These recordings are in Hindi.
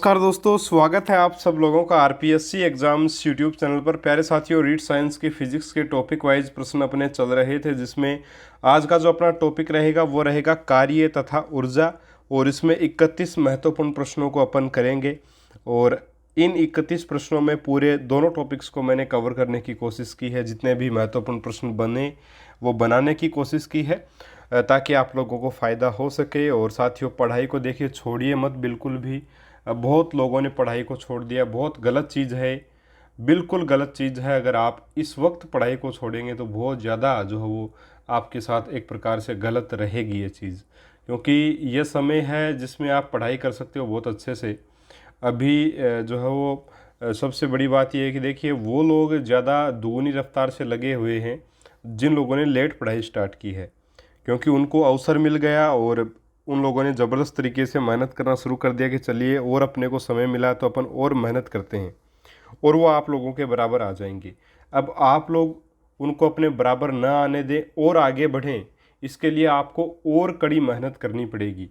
नमस्कार दोस्तों, स्वागत है आप सब लोगों का आरपीएससी एग्जाम्स यूट्यूब चैनल पर। प्यारे साथियों, रीड साइंस के फिजिक्स के टॉपिक वाइज प्रश्न अपने चल रहे थे, जिसमें आज का जो अपना टॉपिक रहेगा वो रहेगा कार्य तथा ऊर्जा। और इसमें 31 महत्वपूर्ण प्रश्नों को अपन करेंगे और इन 31 प्रश्नों में पूरे दोनों टॉपिक्स को मैंने कवर करने की कोशिश की है। जितने भी महत्वपूर्ण प्रश्न बने वो बनाने की कोशिश की है ताकि आप लोगों को फ़ायदा हो सके। और साथियों, पढ़ाई को देखिए, छोड़िए मत बिल्कुल भी। अब बहुत लोगों ने पढ़ाई को छोड़ दिया, बहुत गलत चीज़ है, बिल्कुल गलत चीज़ है। अगर आप इस वक्त पढ़ाई को छोड़ेंगे तो बहुत ज़्यादा जो है वो आपके साथ एक प्रकार से गलत रहेगी ये चीज़, क्योंकि ये समय है जिसमें आप पढ़ाई कर सकते हो बहुत अच्छे से। अभी जो है वो सबसे बड़ी बात यह है कि देखिए, वो लोग ज़्यादा दुगनी रफ्तार से लगे हुए हैं जिन लोगों ने लेट पढ़ाई स्टार्ट की है, क्योंकि उनको अवसर मिल गया और उन लोगों ने ज़बरदस्त तरीके से मेहनत करना शुरू कर दिया कि चलिए, और अपने को समय मिला तो अपन और मेहनत करते हैं और वो आप लोगों के बराबर आ जाएंगे। अब आप लोग उनको अपने बराबर न आने दें और आगे बढ़ें, इसके लिए आपको और कड़ी मेहनत करनी पड़ेगी।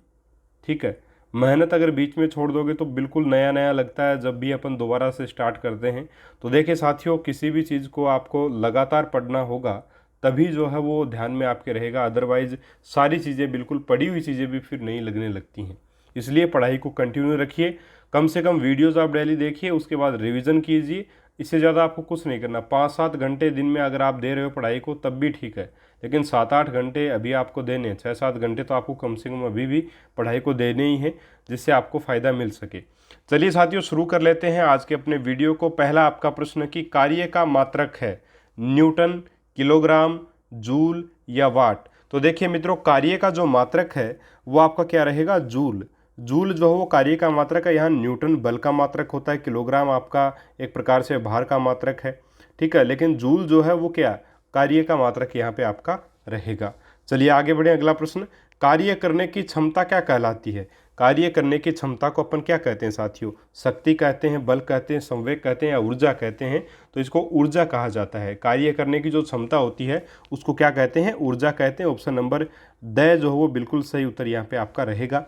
ठीक है, मेहनत अगर बीच में छोड़ दोगे तो बिल्कुल नया नया लगता है जब भी अपन दोबारा से स्टार्ट करते हैं। तो देखिए साथियों, किसी भी चीज़ को आपको लगातार पढ़ना होगा, तभी जो है वो ध्यान में आपके रहेगा। अदरवाइज सारी चीज़ें, बिल्कुल पढ़ी हुई चीज़ें भी फिर नहीं लगने लगती हैं। इसलिए पढ़ाई को कंटिन्यू रखिए, कम से कम वीडियोज़ आप डेली देखिए, उसके बाद रिविज़न कीजिए। इससे ज़्यादा आपको कुछ नहीं करना। 5-7 घंटे दिन में अगर आप दे रहे हो पढ़ाई को तब भी ठीक है, लेकिन 7-8 घंटे अभी आपको देने हैं। 6-7 घंटे तो आपको कम से कम अभी भी पढ़ाई को देने ही हैं, जिससे आपको फ़ायदा मिल सके। चलिए साथियों, शुरू कर लेते हैं आज के अपने वीडियो को। पहला आपका प्रश्न कि कार्य का मात्रक है न्यूटन, किलोग्राम, जूल या वाट। तो देखिए मित्रों, कार्य का जो मात्रक है वो आपका क्या रहेगा? जूल। जूल जो है वो कार्य का मात्रक है। यहाँ न्यूटन बल का मात्रक होता है, किलोग्राम आपका एक प्रकार से भार का मात्रक है। ठीक है, लेकिन जूल जो है वो क्या कार्य का मात्रक यहाँ पे आपका रहेगा। चलिए आगे बढ़े। अगला प्रश्न, कार्य करने की क्षमता क्या कहलाती है? कार्य करने की क्षमता को अपन क्या कहते हैं साथियों? शक्ति कहते हैं, बल कहते हैं, संवेग कहते हैं या ऊर्जा कहते हैं? तो इसको ऊर्जा कहा जाता है। कार्य करने की जो क्षमता होती है उसको क्या कहते हैं? ऊर्जा कहते हैं। ऑप्शन नंबर ड जो है वो बिल्कुल सही उत्तर यहाँ पे आपका रहेगा।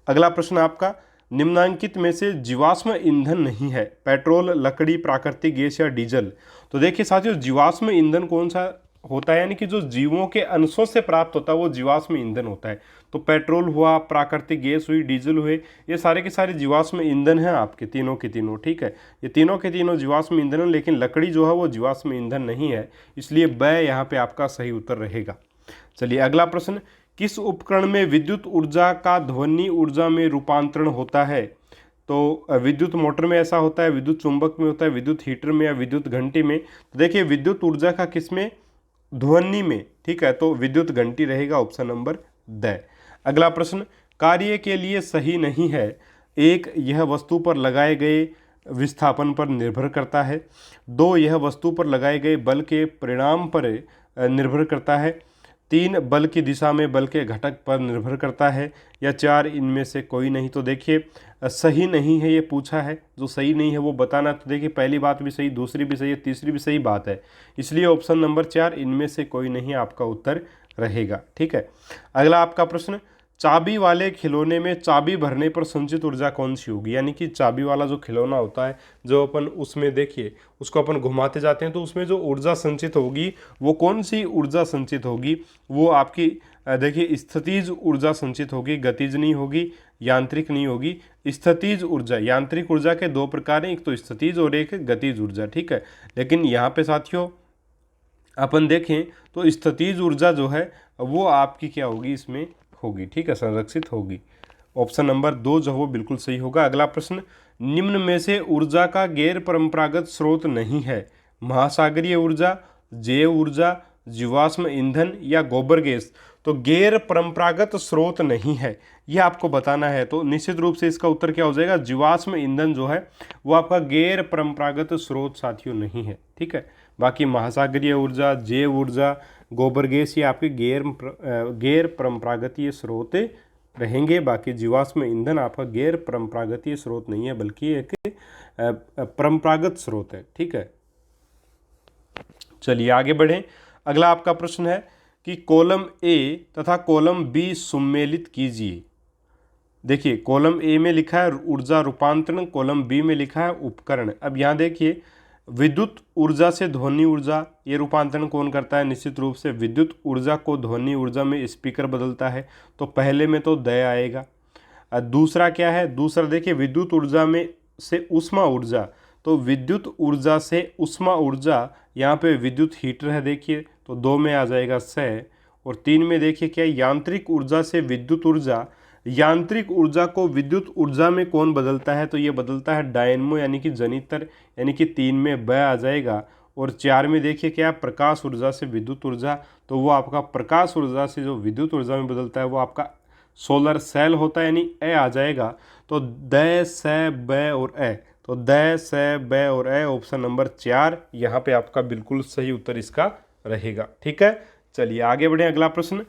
अगला प्रश्न आपका, निम्नांकित में से जीवाश्म ईंधन नहीं है? पेट्रोल, लकड़ी, प्राकृतिक गैस या डीजल। तो देखिए साथियों, जीवाश्म ईंधन कौन सा होता है? यानी कि जो जीवों के अंशों से प्राप्त होता है वो जीवाश्म ईंधन होता है। तो पेट्रोल हुआ, प्राकृतिक गैस हुई, डीजल हुए, ये सारे के सारे जीवाश्म ईंधन हैं आपके, तीनों के तीनों। ठीक है, ये तीनों के तीनों जीवाश्म ईंधन हैं, लेकिन लकड़ी जो है वो जीवाश्म ईंधन नहीं है, इसलिए ब यहाँ पे आपका सही उत्तर रहेगा। चलिए अगला प्रश्न, किस उपकरण में विद्युत ऊर्जा का ध्वनि ऊर्जा में रूपांतरण होता है? तो विद्युत मोटर में ऐसा होता है, विद्युत चुंबक में होता है, विद्युत हीटर में या विद्युत घंटी में। तो देखिए, विद्युत ऊर्जा का किसमें? ध्वनि में। ठीक है, तो विद्युत घंटी रहेगा, ऑप्शन नंबर द। अगला प्रश्न, कार्य के लिए सही नहीं है। एक, यह वस्तु पर लगाए गए विस्थापन पर निर्भर करता है। दो, यह वस्तु पर लगाए गए बल के परिणाम पर निर्भर करता है। तीन, बल की दिशा में बल के घटक पर निर्भर करता है। या चार, इनमें से कोई नहीं। तो देखिए, सही नहीं है ये पूछा है, जो सही नहीं है वो बताना। तो देखिए, पहली बात भी सही, दूसरी भी सही है, तीसरी भी सही बात है, इसलिए ऑप्शन नंबर 4, इनमें से कोई नहीं आपका उत्तर रहेगा। ठीक है, अगला आपका प्रश्न, चाबी वाले खिलौने में चाबी भरने पर संचित ऊर्जा कौन सी होगी? यानी कि चाबी वाला जो खिलौना होता है, जो अपन उसमें देखिए उसको अपन घुमाते जाते हैं, तो उसमें जो ऊर्जा संचित होगी वो कौन सी ऊर्जा संचित होगी? वो आपकी देखिए स्थितिज ऊर्जा संचित होगी, गतिज नहीं होगी, यांत्रिक नहीं होगी। स्थितिज ऊर्जा, यांत्रिक ऊर्जा के दो प्रकार हैं, एक तो स्थितिज और एक गतिज ऊर्जा। ठीक है, लेकिन यहाँ पे साथियों अपन देखें तो स्थितिज ऊर्जा जो है वो आपकी क्या होगी? इसमें होगी। ठीक है, संरक्षित होगी। ऑप्शन नंबर 2 जो है वो बिल्कुल सही होगा। अगला प्रश्न, निम्न में से ऊर्जा का गैर परंपरागत स्रोत नहीं है? महासागरीय ऊर्जा, जैव ऊर्जा, जीवाश्म ईंधन या गोबर गैस। तो गैर परंपरागत स्रोत नहीं है, यह आपको बताना है। तो निश्चित रूप से इसका उत्तर क्या हो जाएगा? जीवाश्म ईंधन जो है वो आपका गैर परंपरागत स्रोत साथियों नहीं है। ठीक है, बाकी महासागरीय ऊर्जा, जैव ऊर्जा, गोबर गैस ये आपके गैर परंपरागतीय स्रोत रहेंगे। बाकी जीवाश्म ईंधन आपका गैर परंपरागतीय स्रोत नहीं है, बल्कि एक परंपरागत स्रोत है। ठीक है, चलिए आगे बढ़ें। अगला आपका प्रश्न है कि कॉलम ए तथा कॉलम बी सम्मिलित कीजिए। देखिए कॉलम ए में लिखा है ऊर्जा रूपांतरण, कॉलम बी में लिखा है उपकरण। अब यहाँ देखिए विद्युत ऊर्जा से ध्वनि ऊर्जा, ये रूपांतरण कौन करता है? निश्चित रूप से विद्युत ऊर्जा को ध्वनि ऊर्जा में स्पीकर बदलता है, तो पहले में तो दय आएगा। दूसरा क्या है? दूसरा देखिए विद्युत ऊर्जा में से ऊष्मा ऊर्जा, तो विद्युत ऊर्जा से ऊष्मा ऊर्जा, यहाँ पे विद्युत हीटर है देखिए, तो 2 में आ जाएगा स। और 3 में देखिए क्या है? यांत्रिक ऊर्जा से विद्युत ऊर्जा, यांत्रिक ऊर्जा को विद्युत ऊर्जा में कौन बदलता है? तो ये बदलता है डायनमो यानी कि जनित्र, यानी कि 3 में ब आ जाएगा। और 4 में देखिए क्या है? प्रकाश ऊर्जा से विद्युत ऊर्जा, तो वो आपका प्रकाश ऊर्जा से जो विद्युत ऊर्जा में बदलता है वो आपका सोलर सेल होता है, यानी ए आ जाएगा। तो द स ब और ए, तो द स ब और ए, ऑप्शन नंबर 4 यहाँ पे आपका बिल्कुल सही उत्तर इसका रहेगा। ठीक है, चलिए आगे बढ़े। अगला प्रश्न,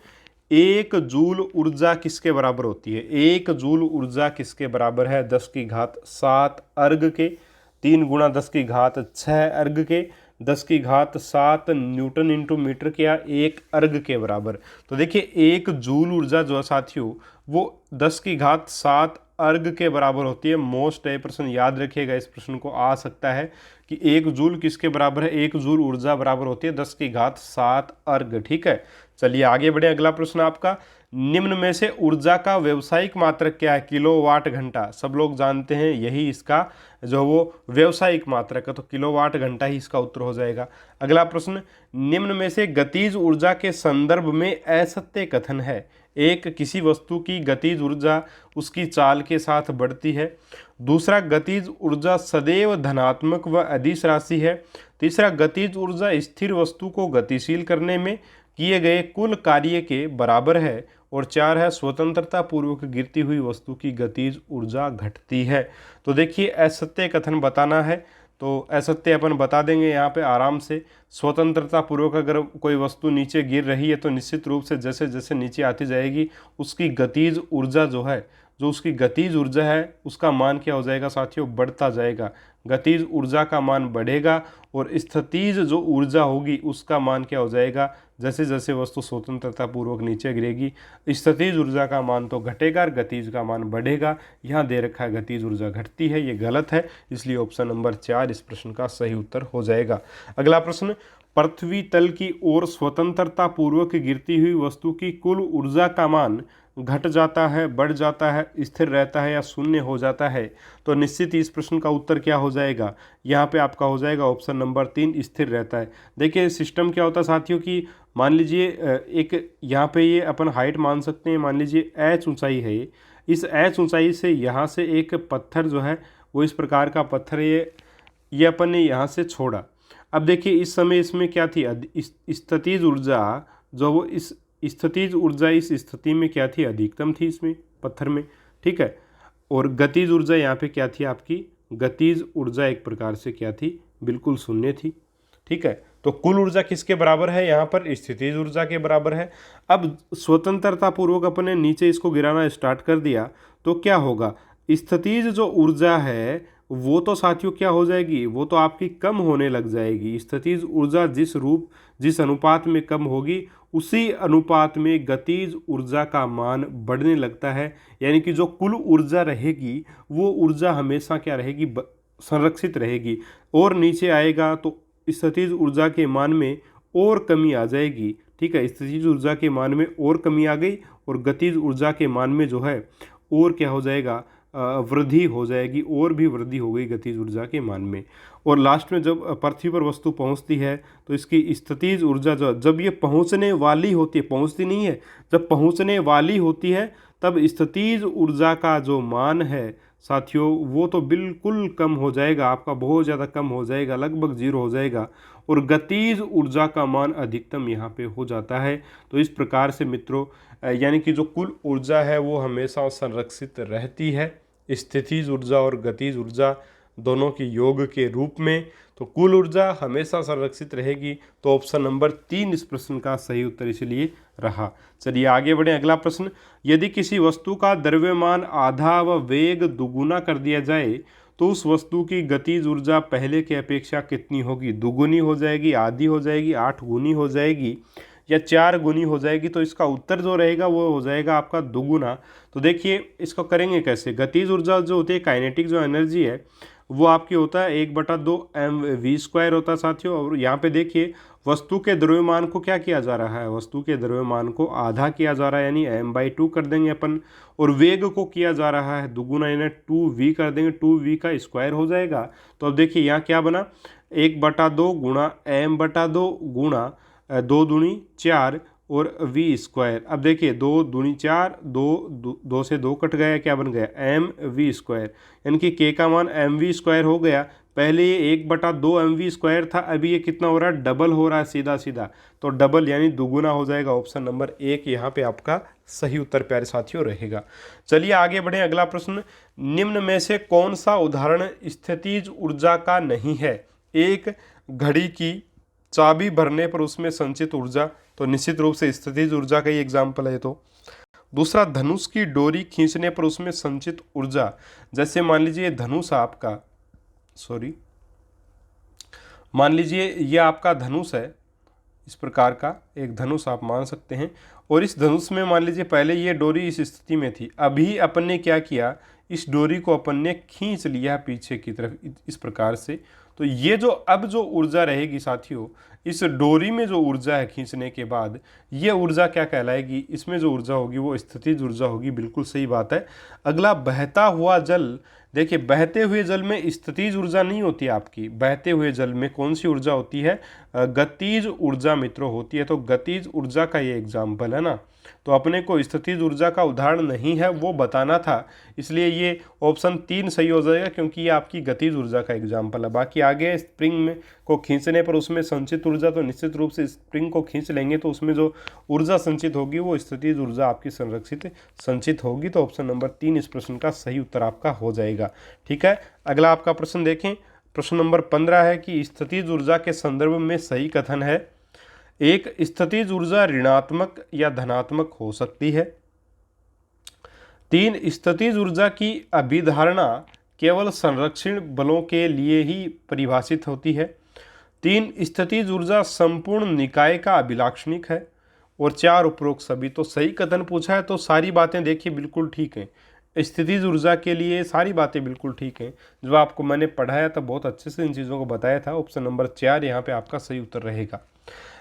1 जूल ऊर्जा किसके बराबर होती है? 1 जूल ऊर्जा किसके बराबर है? 10 की घात 7 अर्ग के, 3 गुणा 10 की घात 6 अर्ग के, 10 की घात 7 न्यूटन इंटू मीटर के, या 1 अर्ग के बराबर। तो देखिए 1 जूल ऊर्जा जो है साथियों वो 10 की घात 7 अर्ग के बराबर होती है। मोस्ट है प्रश्न, याद रखिएगा, इस प्रश्न को आ सकता है कि 1 जूल किसके बराबर है? 1 जूल ऊर्जा बराबर होती है 10 की घात 7 अर्ग। ठीक है, चलिए आगे बढ़े। अगला प्रश्न आपका, निम्न में से ऊर्जा का व्यावसायिक मात्रक क्या है? किलोवाट घंटा, सब लोग जानते हैं यही इसका जो वो व्यावसायिक मात्रक है, तो किलोवाट घंटा ही इसका उत्तर हो जाएगा। अगला प्रश्न, निम्न में से गतिज ऊर्जा के संदर्भ में असत्य कथन है? 1 किसी वस्तु की गतिज ऊर्जा उसकी चाल के साथ बढ़ती है। दूसरा, गतिज ऊर्जा सदैव धनात्मक व अदिश राशि है। तीसरा, गतिज ऊर्जा स्थिर वस्तु को गतिशील करने में किए गए कुल कार्य के बराबर है। और 4 है, स्वतंत्रता पूर्वक गिरती हुई वस्तु की गतिज ऊर्जा घटती है। तो देखिए असत्य कथन बताना है, तो असत्य अपन बता देंगे यहाँ पे आराम से। स्वतंत्रता पूर्वक अगर कोई वस्तु नीचे गिर रही है तो निश्चित रूप से जैसे जैसे नीचे आती जाएगी उसकी गतिज ऊर्जा जो है, जो उसकी गतिज ऊर्जा है उसका मान क्या हो जाएगा साथियों? बढ़ता जाएगा। गतिज ऊर्जा का मान बढ़ेगा और स्थितिज जो ऊर्जा होगी उसका मान क्या हो जाएगा? जैसे जैसे वस्तु स्वतंत्रता पूर्वक नीचे गिरेगी स्थितिज ऊर्जा का मान तो घटेगा और गतिज का मान बढ़ेगा। यहाँ दे रखा है गतिज ऊर्जा घटती है, ये गलत है, इसलिए ऑप्शन नंबर 4 इस प्रश्न का सही उत्तर हो जाएगा। अगला प्रश्न, पृथ्वी तल की ओर स्वतंत्रता पूर्वक गिरती हुई वस्तु की कुल ऊर्जा का मान घट जाता है, बढ़ जाता है, स्थिर रहता है या शून्य हो जाता है? तो निश्चित इस प्रश्न का उत्तर क्या हो जाएगा? यहाँ पे आपका हो जाएगा ऑप्शन नंबर 3 स्थिर रहता है। देखिए सिस्टम क्या होता है साथियों कि मान लीजिए एक यहाँ पे ये अपन हाइट मान सकते हैं, मान लीजिए h ऊंचाई है, इस h ऊंचाई से यहाँ से एक पत्थर जो है वो इस प्रकार का पत्थर ये अपन ने यहाँ से छोड़ा। अब देखिए इस समय इसमें क्या थी? स्थितिज ऊर्जा जो वो इस स्थितिज ऊर्जा इस स्थिति में क्या थी? अधिकतम थी इसमें पत्थर में। ठीक है, और गतिज ऊर्जा यहाँ पे क्या थी आपकी? गतिज ऊर्जा एक प्रकार से क्या थी? बिल्कुल शून्य थी। ठीक है, तो कुल ऊर्जा किसके बराबर है? यहाँ पर स्थितिज ऊर्जा के बराबर है। अब स्वतंत्रता पूर्वक अपने नीचे इसको गिराना स्टार्ट कर दिया तो क्या होगा? स्थितिज जो ऊर्जा है वो तो साथियों क्या हो जाएगी? वो तो आपकी कम होने लग जाएगी। स्थितिज ऊर्जा जिस अनुपात में कम होगी उसी अनुपात में गतिज ऊर्जा का मान बढ़ने लगता है। यानी कि जो कुल ऊर्जा रहेगी वो ऊर्जा हमेशा क्या रहेगी? संरक्षित रहेगी। और नीचे आएगा तो स्थितिज ऊर्जा के मान में और कमी आ जाएगी। ठीक है, स्थितिज ऊर्जा के मान में और कमी आ गई और गतिज ऊर्जा के मान में जो है और क्या हो जाएगा? वृद्धि हो जाएगी, और भी वृद्धि हो गई गतिज ऊर्जा के मान में। और लास्ट में जब पृथ्वी पर वस्तु पहुंचती है तो इसकी स्थितिज ऊर्जा जब ये पहुंचने वाली होती है, पहुंचती नहीं है, जब पहुंचने वाली होती है तब स्थितिज ऊर्जा का जो मान है साथियों वो तो बिल्कुल कम हो जाएगा, आपका बहुत ज़्यादा कम हो जाएगा, लगभग 0 हो जाएगा। और गतिज ऊर्जा का मान अधिकतम यहाँ पे हो जाता है। तो इस प्रकार से मित्रों यानी कि जो कुल ऊर्जा है वो हमेशा संरक्षित रहती है, स्थितिज ऊर्जा और गतिज ऊर्जा दोनों के योग के रूप में। तो कुल ऊर्जा हमेशा संरक्षित रहेगी। तो ऑप्शन नंबर 3 इस प्रश्न का सही उत्तर इसलिए रहा। चलिए आगे बढ़ें। अगला प्रश्न, यदि किसी वस्तु का द्रव्यमान आधा व वेग दुगुना कर दिया जाए तो उस वस्तु की गतिज ऊर्जा पहले की अपेक्षा कितनी होगी? दुगुनी हो जाएगी, आधी हो जाएगी, 8 गुनी हो जाएगी, या 4 गुनी हो जाएगी, तो इसका उत्तर जो रहेगा वो हो जाएगा आपका दुगुना। तो देखिए इसको करेंगे कैसे। गतिज ऊर्जा जो होती है, काइनेटिक जो एनर्जी है वो आपकी होता है 1/2 mv² होता है साथियों। और यहाँ पे देखिए वस्तु के द्रव्यमान को क्या किया जा रहा है, वस्तु के द्रव्यमान को आधा किया जा रहा है यानी m/2 कर देंगे अपन, और वेग को किया जा रहा है दुगुना यानी 2v कर देंगे, 2v का स्क्वायर हो जाएगा। तो अब देखिए यहाँ क्या बना, 1/2 गुणा m/2 गुणा 2 दूनी 4 और v²। अब देखिए 2 दूनी 4, 2 से 2 कट गया, क्या बन गया mv², यानी कि k का मान mv² हो गया। पहले ये 1/2 mv² था, अभी ये कितना हो रहा है, डबल हो रहा है सीधा सीधा, तो डबल यानी दुगुना हो जाएगा। ऑप्शन नंबर 1 यहाँ पे आपका सही उत्तर प्यारे साथियों रहेगा। चलिए आगे बढ़े, अगला प्रश्न, निम्न में से कौन सा उदाहरण स्थितिज ऊर्जा का नहीं है। 1 घड़ी की चाबी भरने पर उसमें संचित ऊर्जा, तो निश्चित रूप से स्थितिज ऊर्जा का ही एग्जाम्पल है। तो दूसरा, धनुष की डोरी खींचने पर उसमें संचित ऊर्जा, जैसे मान लीजिए धनुष आपका, मान लीजिए ये आपका धनुष है, इस प्रकार का एक धनुष आप मान सकते हैं, और इस धनुष में मान लीजिए पहले ये डोरी इस स्थिति में थी, अभी अपन ने क्या किया, इस डोरी को अपन ने खींच लिया पीछे की तरफ इस प्रकार से। तो ये जो अब जो ऊर्जा रहेगी साथियों, इस डोरी में जो ऊर्जा है खींचने के बाद, ये ऊर्जा क्या कहलाएगी, इसमें जो ऊर्जा होगी वो स्थितिज ऊर्जा होगी। बिल्कुल सही बात है। अगला, बहता हुआ जल, देखिए बहते हुए जल में स्थितिज ऊर्जा नहीं होती आपकी, बहते हुए जल में कौन सी ऊर्जा होती है, गतिज ऊर्जा मित्रों होती है। तो गतिज ऊर्जा का ये एग्जाम्पल है ना, तो अपने को स्थितिज ऊर्जा का उदाहरण नहीं है वो बताना था, इसलिए ये ऑप्शन 3 सही हो जाएगा, क्योंकि ये आपकी गतिज ऊर्जा का एग्जाम्पल है। बाकी आगे स्प्रिंग में को खींचने पर उसमें संचित ऊर्जा, तो निश्चित रूप से स्प्रिंग को खींच लेंगे तो उसमें जो ऊर्जा संचित होगी वो स्थितिज ऊर्जा आपकी संचित होगी। तो ऑप्शन नंबर 3 इस प्रश्न का सही उत्तर आपका हो जाएगा। ठीक है, अगला आपका प्रश्न देखें, प्रश्न नंबर 15 है कि स्थितिज ऊर्जा के संदर्भ में सही कथन है। 1, स्थितिज ऊर्जा ऋणात्मक या धनात्मक हो सकती है। 3, स्थितिज ऊर्जा की अभिधारणा केवल संरक्षण बलों के लिए ही परिभाषित होती है। 3, स्थितिज ऊर्जा संपूर्ण निकाय का अभिलाक्षणिक है। और 4, उपरोक्त सभी। तो सही कथन पूछा है तो सारी बातें देखिए बिल्कुल ठीक हैं, स्थितिज ऊर्जा के लिए सारी बातें बिल्कुल ठीक हैं। जो आपको मैंने पढ़ाया था बहुत अच्छे से इन चीज़ों को बताया था। ऑप्शन नंबर 4 यहाँ पे आपका सही उत्तर रहेगा।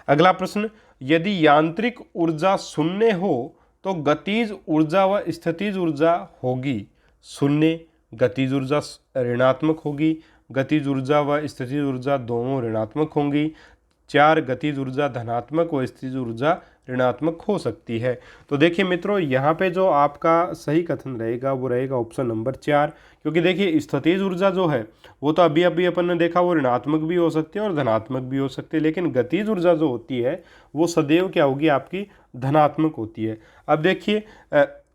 अगला प्रश्न, यदि यांत्रिक ऊर्जा शून्य हो तो गतिज ऊर्जा व स्थितिज ऊर्जा होगी शून्य, गतिज ऊर्जा ऋणात्मक होगी, गतिज ऊर्जा व स्थितिज ऊर्जा दोनों ऋणात्मक होंगी। 4, गतिज ऊर्जा धनात्मक व स्थितिज ऊर्जा ऋणात्मक हो सकती है। तो देखिए मित्रों, यहाँ पे जो आपका सही कथन रहेगा वो रहेगा ऑप्शन नंबर 4, क्योंकि देखिए स्थितिज ऊर्जा जो है वो तो अभी अभी अपन ने देखा वो ऋणात्मक भी हो सकती है और धनात्मक भी हो सकती है, लेकिन गतिज ऊर्जा जो होती है वो सदैव क्या होगी, आपकी धनात्मक होती है। अब देखिए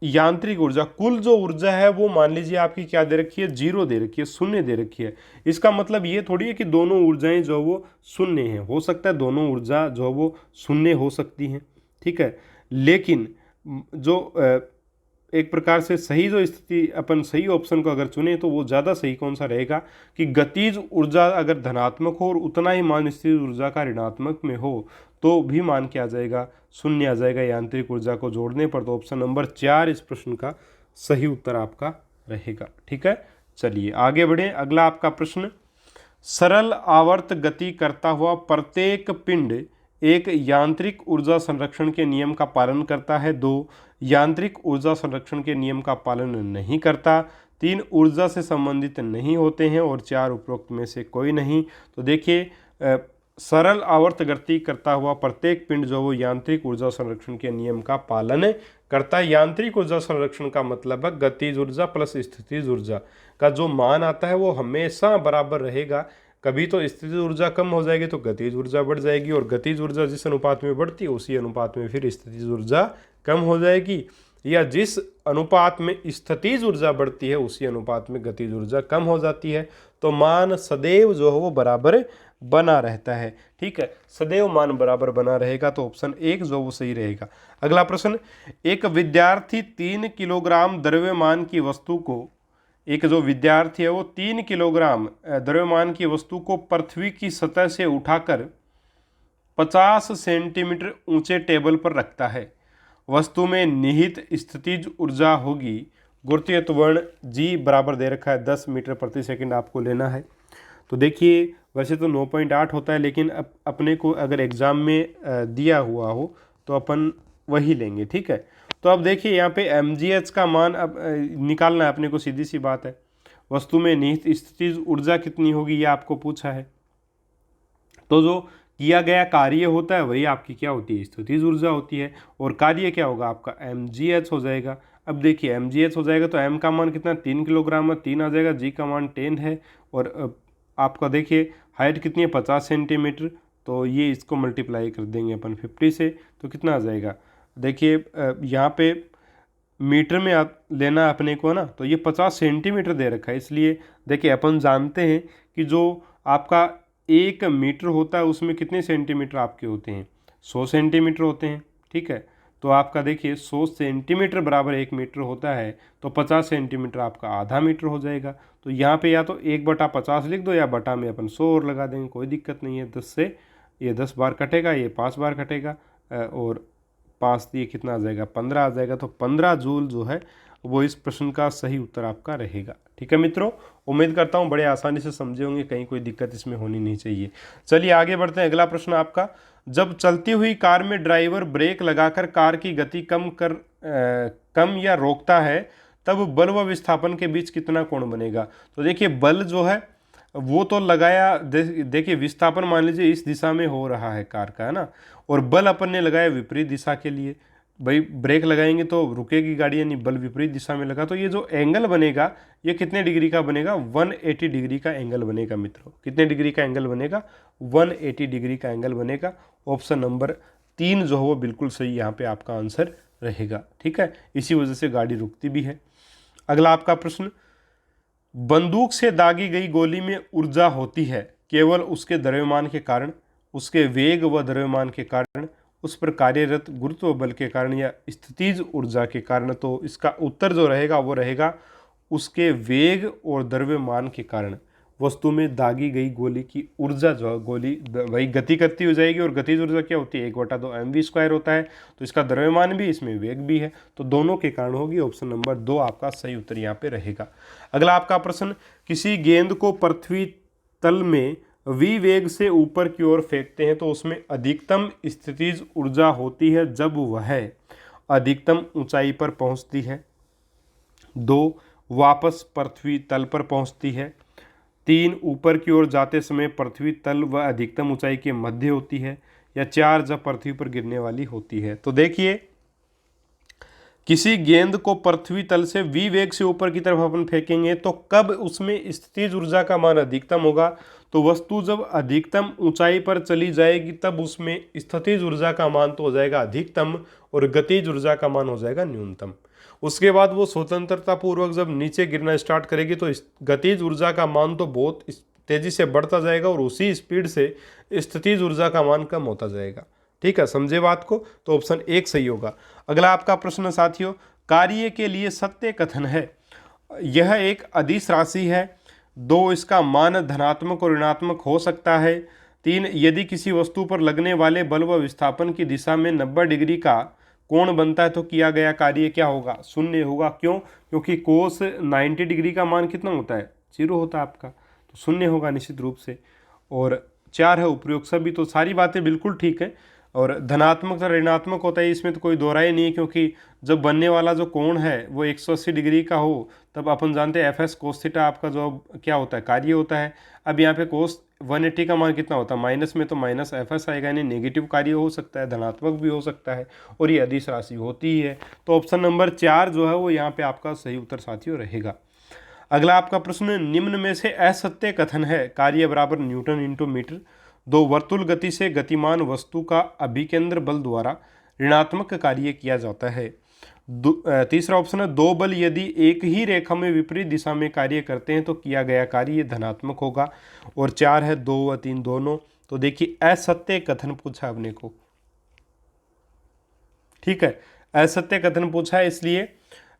यांत्रिक ऊर्जा, कुल जो ऊर्जा है वो मान लीजिए आपकी क्या दे रखी है, 0 दे रखी है, शून्य दे रखी है। इसका मतलब ये थोड़ी है कि दोनों ऊर्जाएं जो वो शून्य हैं, हो सकता है दोनों ऊर्जा जो वो शून्य हो सकती हैं, ठीक है। लेकिन जो एक प्रकार से सही जो स्थिति अपन सही ऑप्शन को अगर चुने तो वो ज़्यादा सही कौन सा रहेगा कि गतिज ऊर्जा अगर धनात्मक हो और उतना ही मान स्थितिज ऊर्जा का ऋणात्मक में हो तो भी मान क्या आ जाएगा, शून्य आ जाएगा यांत्रिक ऊर्जा को जोड़ने पर। तो ऑप्शन नंबर 4 इस प्रश्न का सही उत्तर आपका रहेगा। ठीक है, चलिए आगे बढ़े। अगला आपका प्रश्न, सरल आवर्त गति करता हुआ प्रत्येक पिंड एक यांत्रिक ऊर्जा संरक्षण के नियम का पालन करता है। 2, यांत्रिक ऊर्जा संरक्षण के नियम का पालन नहीं करता। 3, ऊर्जा से संबंधित नहीं होते हैं। और 4, उपरोक्त में से कोई नहीं। तो देखिए सरल आवर्त गति करता हुआ प्रत्येक पिंड जो वो यांत्रिक ऊर्जा संरक्षण के नियम का पालन करता है। यांत्रिक ऊर्जा संरक्षण का मतलब है गतिज ऊर्जा प्लस स्थितिज ऊर्जा का जो मान आता है वो हमेशा बराबर रहेगा। कभी तो स्थितिज ऊर्जा कम हो जाएगी तो गतिज ऊर्जा बढ़ जाएगी, और गतिज ऊर्जा जिस अनुपात में बढ़ती है उसी अनुपात में फिर स्थितिज ऊर्जा कम हो जाएगी, या जिस अनुपात में स्थितिज ऊर्जा बढ़ती है उसी अनुपात में गतिज ऊर्जा कम हो जाती है। तो मान सदैव जो है वो बराबर बना रहता है। ठीक है, सदैव मान बराबर बना रहेगा। तो ऑप्शन 1 जो वो सही रहेगा। अगला प्रश्न, एक विद्यार्थी 3 किलोग्राम द्रव्यमान की वस्तु को, एक जो विद्यार्थी है वो 3 किलोग्राम द्रव्यमान की वस्तु को पृथ्वी की सतह से उठाकर 50 सेंटीमीटर ऊंचे टेबल पर रखता है, वस्तु में निहित स्थितिज ऊर्जा होगी। गुरुत्वीय त्वरण जी बराबर दे रखा है 10 मीटर प्रति सेकंड आपको लेना है। तो देखिए वैसे तो 9.8 होता है, लेकिन अपने को अगर एग्ज़ाम में दिया हुआ हो तो अपन वही लेंगे, ठीक है। तो अब देखिए यहाँ पे mgh का मान अब निकालना है अपने को, सीधी सी बात है। वस्तु में निहित स्थितिज ऊर्जा कितनी होगी ये आपको पूछा है, तो जो किया गया कार्य होता है वही आपकी क्या होती है, स्थितिज ऊर्जा होती है। और कार्य क्या होगा आपका mgh हो जाएगा। अब देखिए mgh हो जाएगा तो m का मान कितना 3 किलोग्राम है, 3 आ जाएगा, g का मान 10 है, और आपका देखिए हाइट कितनी है 50 सेंटीमीटर, तो ये इसको मल्टीप्लाई कर देंगे अपन 50 से, तो कितना आ जाएगा। देखिए यहाँ पे मीटर में आप लेना अपने को ना, तो ये 50 सेंटीमीटर दे रखा है, इसलिए देखिए अपन जानते हैं कि जो आपका 1 मीटर होता है उसमें कितने सेंटीमीटर आपके होते हैं, 100 सेंटीमीटर होते हैं, ठीक है। तो आपका देखिए 100 सेंटीमीटर बराबर 1 मीटर होता है, तो 50 सेंटीमीटर आपका आधा मीटर हो जाएगा। तो यहाँ पे या तो 1/50 लिख दो या बटा में अपन 100 और लगा देंगे, कोई दिक्कत नहीं है। 10 से ये 10 बार कटेगा, ये 5 बार कटेगा, और 5 ये कितना आ जाएगा 15 आ जाएगा। तो 15 जूल जो है वो इस प्रश्न का सही उत्तर आपका रहेगा, ठीक है मित्रों। उम्मीद करता हूँ बड़े आसानी से समझे होंगे, कहीं कोई दिक्कत इसमें होनी नहीं चाहिए। चलिए आगे बढ़ते हैं। अगला प्रश्न आपका, जब चलती हुई कार में ड्राइवर ब्रेक लगाकर कार की गति कम या रोकता है, तब बल व विस्थापन के बीच कितना कोण बनेगा। तो देखिए बल जो है वो तो लगाया, देखिए विस्थापन मान लीजिए इस दिशा में हो रहा है कार का, है ना, और बल अपन ने लगाया विपरीत दिशा के लिए। भाई ब्रेक लगाएंगे तो रुकेगी गाड़ी, यानी बल विपरीत दिशा में लगा, तो ये जो एंगल बनेगा ये कितने डिग्री का बनेगा, 180 डिग्री का एंगल बनेगा मित्रों। कितने डिग्री का एंगल बनेगा, 180 डिग्री का एंगल बनेगा। ऑप्शन नंबर 3 जो है वो बिल्कुल सही यहाँ पे आपका आंसर रहेगा, ठीक है। इसी वजह से गाड़ी रुकती भी है। अगला आपका प्रश्न, बंदूक से दागी गई गोली में ऊर्जा होती है केवल उसके द्रव्यमान के कारण, उसके वेग व द्रव्यमान के कारण, उस पर कार्यरत गुरुत्व बल के कारण, या स्थितिज ऊर्जा के कारण। तो इसका उत्तर जो रहेगा वो रहेगा उसके वेग और द्रव्यमान के कारण। वस्तु में दागी गई गोली की ऊर्जा जो है, गोली वही गति करती हो जाएगी, और गतिज ऊर्जा क्या होती है 1/2 mv² होता है। तो इसका द्रव्यमान भी, इसमें वेग भी है, तो दोनों के कारण होगी। ऑप्शन नंबर 2 आपका सही उत्तर यहाँ पे रहेगा। अगला आपका प्रश्न, किसी गेंद को पृथ्वी तल में v वेग से ऊपर की ओर फेंकते हैं तो उसमें अधिकतम स्थितिज ऊर्जा होती है जब वह अधिकतम ऊंचाई पर पहुंचती है, 2 वापस पृथ्वी तल पर पहुंचती है, 3 ऊपर की ओर जाते समय पृथ्वी तल व अधिकतम ऊंचाई के मध्य होती है, या 4 जब पृथ्वी पर गिरने वाली होती है। तो देखिए किसी गेंद को पृथ्वी तल से v वेग से ऊपर की तरफ अपन फेंकेंगे तो कब उसमें स्थितिज ऊर्जा का मान अधिकतम होगा, तो वस्तु जब अधिकतम ऊंचाई पर चली जाएगी तब उसमें स्थितिज ऊर्जा का मान तो हो जाएगा अधिकतम, और गतिज ऊर्जा का मान हो जाएगा न्यूनतम। उसके बाद वो स्वतंत्रता पूर्वक जब नीचे गिरना स्टार्ट करेगी तो गतिज ऊर्जा का मान तो बहुत तेजी से बढ़ता जाएगा, और उसी स्पीड से स्थितिज ऊर्जा का मान कम होता जाएगा, ठीक है, समझे बात को। तो ऑप्शन 1 सही होगा। अगला आपका प्रश्न साथियों, कार्य के लिए सत्य कथन है, यह एक अदिश राशि है, 2 इसका मान धनात्मक और ऋणात्मक हो सकता है, 3 यदि किसी वस्तु पर लगने वाले बल व विस्थापन की दिशा में 90 डिग्री का कोण बनता है तो किया गया कार्य क्या होगा, शून्य होगा। क्यों, क्योंकि कोस 90 डिग्री का मान कितना होता है, 0 होता है आपका, तो शून्य होगा निश्चित रूप से। और 4 है उपयोग सभी। तो सारी बातें बिल्कुल ठीक है। और धनात्मक और ऋणात्मक होता है, इसमें तो कोई दोहराई नहीं है, क्योंकि जब बनने वाला जो कोण है वो 180 डिग्री का हो तब अपन जानते हैं एफ एस कोस थीटा आपका जो क्या होता है, कार्य होता है। अब यहाँ पे कोस 180 का मान कितना होता है, माइनस में, तो माइनस एफ एस आएगा, यानी नेगेटिव कार्य हो सकता है, धनात्मक भी हो सकता है, और ये अदिश राशि होती ही है। तो ऑप्शन नंबर 4 जो है वो यहाँ पे आपका सही उत्तर साथियों रहेगा। अगला आपका प्रश्न, निम्न में से असत्य कथन है, कार्य बराबर न्यूटन इंटू मीटर, 2 वर्तुल गति से गतिमान वस्तु का अभिकेंद्र बल द्वारा ऋणात्मक कार्य किया जाता है। तीसरा ऑप्शन है, 2 बल यदि एक ही रेखा में विपरीत दिशा में कार्य करते हैं तो किया गया कार्य धनात्मक होगा। और 4 है 2 व 3 दोनों। तो देखिए असत्य कथन पूछा अपने को, ठीक है, असत्य कथन पूछा है, इसलिए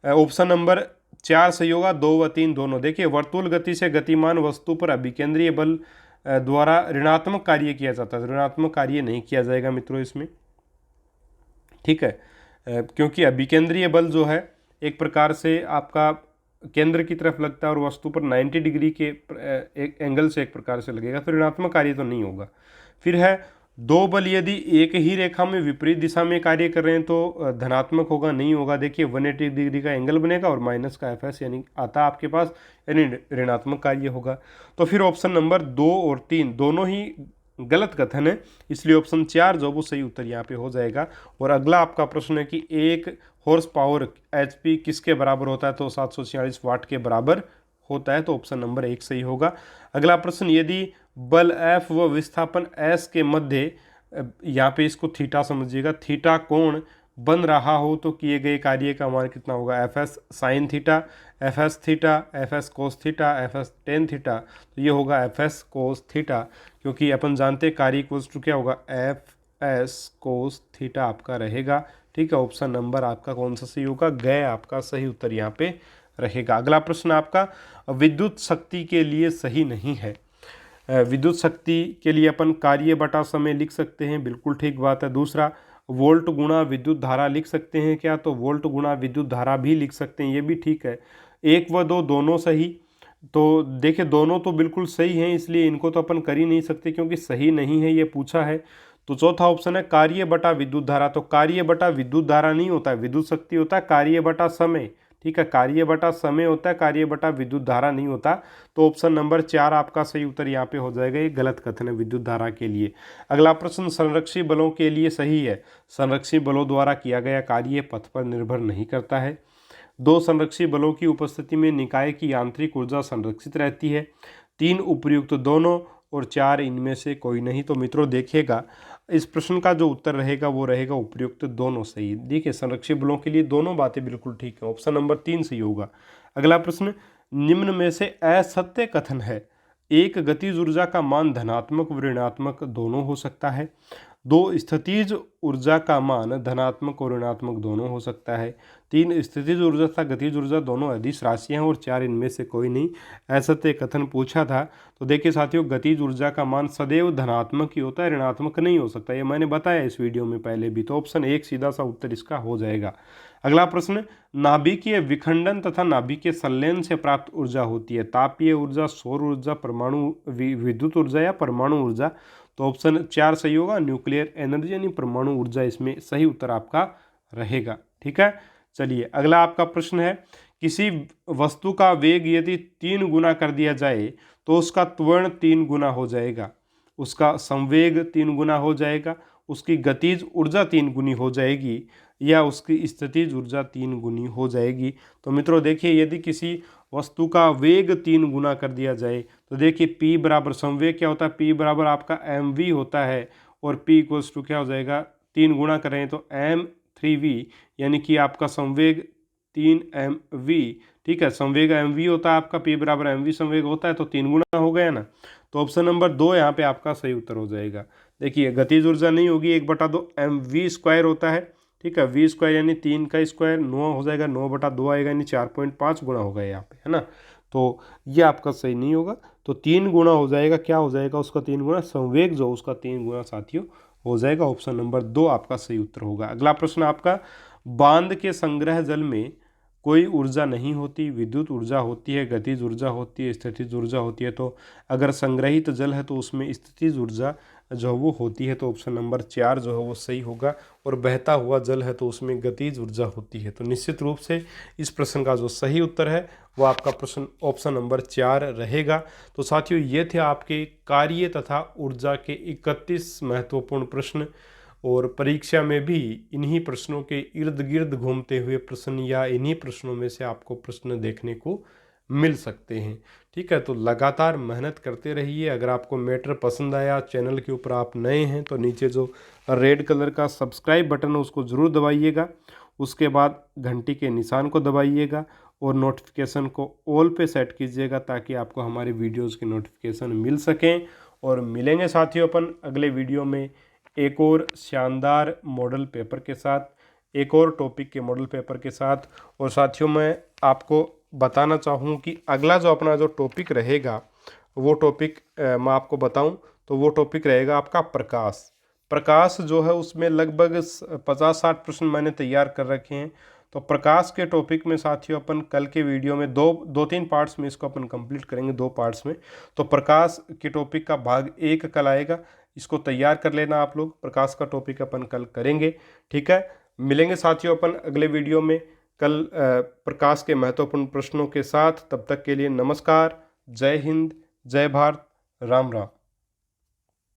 ऑप्शन नंबर 4 सही होगा, 2 व 3 दोनों। देखिए वर्तुल गति से गतिमान वस्तु पर अभिकेंद्रीय बल द्वारा ऋणात्मक कार्य किया जाता है। ऋणात्मक कार्य नहीं किया जाएगा मित्रों इसमें, ठीक है, क्योंकि अभिकेंद्रीय बल जो है एक प्रकार से आपका केंद्र की तरफ लगता है और वस्तु पर 90 डिग्री के एक एंगल से एक प्रकार से लगेगा, तो ऋणात्मक कार्य तो नहीं होगा। फिर है दो बल यदि एक ही रेखा में विपरीत दिशा में कार्य कर रहे हैं तो धनात्मक होगा, नहीं होगा। देखिए 180 डिग्री का एंगल बनेगा और माइनस का एफ एस यानी आता है आपके पास, यानी ऋणात्मक कार्य होगा। तो फिर ऑप्शन नंबर 2 और 3 दोनों ही गलत कथन है, इसलिए ऑप्शन 4 जो वो सही उत्तर यहाँ पे हो जाएगा। और अगला आपका प्रश्न है कि 1 हॉर्स पावर एचपी किसके बराबर होता है, तो 746 वाट के बराबर होता है, तो ऑप्शन नंबर 1 सही होगा। अगला प्रश्न, यदि बल F व विस्थापन S के मध्य, यहाँ पे इसको थीटा समझिएगा, थीटा कोण बन रहा हो तो किए गए कार्य का मान कितना होगा, F S sine theta, F S theta, F S cos theta, F S tan theta, तो ये होगा एफ एस कोस थीटा, क्योंकि अपन जानते हैं कार्य इक्वल्स टू क्या होगा, एफ एस कोस थीटा आपका रहेगा, ठीक है। ऑप्शन नंबर आपका कौन सा सही होगा, गए आपका सही उत्तर यहाँ पे रहेगा। अगला प्रश्न आपका विद्युत शक्ति के लिए सही नहीं है। विद्युत शक्ति के लिए अपन कार्य बटा समय लिख सकते हैं, बिल्कुल ठीक बात है। दूसरा, वोल्ट गुणा विद्युत धारा लिख सकते हैं क्या, तो वोल्ट गुणा विद्युत धारा भी लिख सकते हैं, ये भी ठीक है। 1 व 2 दोनों सही, तो देखिए दोनों तो बिल्कुल सही हैं, इसलिए इनको तो अपन कर ही नहीं सकते क्योंकि सही नहीं है, ये पूछा है। तो चौथा ऑप्शन है कार्य बटा विद्युत धारा, तो कार्य बटा विद्युत धारा नहीं होता है, विद्युत शक्ति होता है कार्य बटा समय, ठीक है, कार्य बटा समय होता है, कार्य बटा विद्युत धारा नहीं होता। तो ऑप्शन नंबर 4 आपका सही उत्तर यहाँ पे हो जाएगा, ये गलत कथन है विद्युत धारा के लिए। अगला प्रश्न, संरक्षी बलों के लिए सही है। संरक्षी बलों द्वारा किया गया कार्य पथ पर निर्भर नहीं करता है। 2 संरक्षी बलों की उपस्थिति में निकाय की यांत्रिक ऊर्जा संरक्षित रहती है। 3 उपर्युक्त दोनों, और 4 इनमें से कोई नहीं। तो मित्रों देखिएगा इस प्रश्न का जो उत्तर रहेगा वो रहेगा उपर्युक्त दोनों सही। देखिए संरक्षी बलों के लिए दोनों बातें बिल्कुल ठीक है, ऑप्शन नंबर 3 सही होगा। अगला प्रश्न, निम्न में से असत्य कथन है। एक गतिज ऊर्जा का मान धनात्मक व ऋणात्मक दोनों हो सकता है। 2 स्थितिज ऊर्जा का मान धनात्मक और ऋणात्मक दोनों हो सकता है। 3 स्थितिज ऊर्जा तथा गतिज ऊर्जा दोनों अदिश राशियां हैं, और 4 इनमें से कोई नहीं। असत्य कथन पूछा था, तो देखिए साथियों गतिज ऊर्जा का मान सदैव धनात्मक ही होता है, ऋणात्मक नहीं हो सकता, ये मैंने बताया इस वीडियो में पहले भी। तो ऑप्शन 1 सीधा सा उत्तर इसका हो जाएगा। अगला प्रश्न, नाभिकीय विखंडन तथा नाभिकीय संलयन से प्राप्त ऊर्जा होती है तापीय ऊर्जा, सौर ऊर्जा, परमाणु विद्युत ऊर्जा या परमाणु ऊर्जा। तो ऑप्शन 4 सही होगा, न्यूक्लियर एनर्जी यानी परमाणु ऊर्जा इसमें सही उत्तर आपका रहेगा, ठीक है। चलिए अगला आपका प्रश्न है, किसी वस्तु का वेग यदि 3 गुना कर दिया जाए तो उसका त्वरण 3 गुना हो जाएगा, उसका संवेग 3 गुना हो जाएगा, उसकी गतिज ऊर्जा 3 गुनी हो जाएगी, या उसकी स्थितिज ऊर्जा 3 गुनी हो जाएगी। तो मित्रों देखिए यदि किसी वस्तु का वेग 3 गुना कर दिया जाए तो देखिए P बराबर, संवेग क्या होता है, P बराबर आपका mv होता है, और P इक्वल्स टू क्या हो जाएगा, 3 गुना करें तो m3v, यानी कि आपका संवेग 3mv, ठीक है, संवेग mv होता है आपका, P बराबर mv संवेग होता है, तो 3 गुना हो गया ना। तो ऑप्शन नंबर 2 यहाँ पे आपका सही उत्तर हो जाएगा। देखिए गतिज ऊर्जा नहीं होगी, 1/2 mv² होता है, ठीक है, v² यानी 3 का स्क्वायर 9 हो जाएगा, 9/2 आएगा यानी 4.5 गुना होगा यहाँ पे, है ना। तो ये आपका सही नहीं होगा, तो 3 गुना हो जाएगा, क्या हो जाएगा उसका 3 गुना, संवेग जो उसका 3 गुना साथियों हो जाएगा। ऑप्शन नंबर 2 आपका सही उत्तर होगा। अगला प्रश्न आपका, बांध के संग्रह जल में कोई ऊर्जा नहीं होती, विद्युत ऊर्जा होती है, गतिज ऊर्जा होती है, स्थितिज ऊर्जा होती है। तो अगर संग्रहित जल है तो उसमें स्थितिज ऊर्जा जो वो होती है, तो ऑप्शन नंबर 4 जो है वो सही होगा। और बहता हुआ जल है तो उसमें गतिज ऊर्जा होती है। तो निश्चित रूप से इस प्रश्न का जो सही उत्तर है वो आपका प्रश्न ऑप्शन नंबर 4 रहेगा। तो साथियों ये थे आपके कार्य तथा ऊर्जा के 31 महत्वपूर्ण प्रश्न, और परीक्षा में भी इन्हीं प्रश्नों के इर्द गिर्द घूमते हुए प्रश्न या इन्हीं प्रश्नों में से आपको प्रश्न देखने को मिल सकते हैं, ठीक है। तो लगातार मेहनत करते रहिए। अगर आपको मैटर पसंद आया, चैनल के ऊपर आप नए हैं, तो नीचे जो रेड कलर का सब्सक्राइब बटन है उसको ज़रूर दबाइएगा। उसके बाद घंटी के निशान को दबाइएगा और नोटिफिकेशन को ऑल पे सेट कीजिएगा, ताकि आपको हमारे वीडियोज़ के नोटिफिकेशन मिल सकें। और मिलेंगे साथियों अपन अगले वीडियो में एक और शानदार मॉडल पेपर के साथ, एक और टॉपिक के मॉडल पेपर के साथ। और साथियों मैं आपको बताना चाहूँ कि अगला जो अपना जो टॉपिक रहेगा वो टॉपिक मैं आपको बताऊं तो वो टॉपिक रहेगा आपका प्रकाश। प्रकाश जो है उसमें लगभग 50-60 प्रश्न मैंने तैयार कर रखे हैं। तो प्रकाश के टॉपिक में साथियों अपन कल के वीडियो में दो तीन पार्ट्स में इसको अपन कंप्लीट करेंगे, 2 पार्ट्स में। तो प्रकाश के टॉपिक का भाग 1 कल आएगा, इसको तैयार कर लेना आप लोग। प्रकाश का टॉपिक अपन कल करेंगे, ठीक है। मिलेंगे साथियों अपन अगले वीडियो में कल प्रकाश के महत्वपूर्ण प्रश्नों के साथ। तब तक के लिए नमस्कार, जय हिंद, जय भारत, राम राम।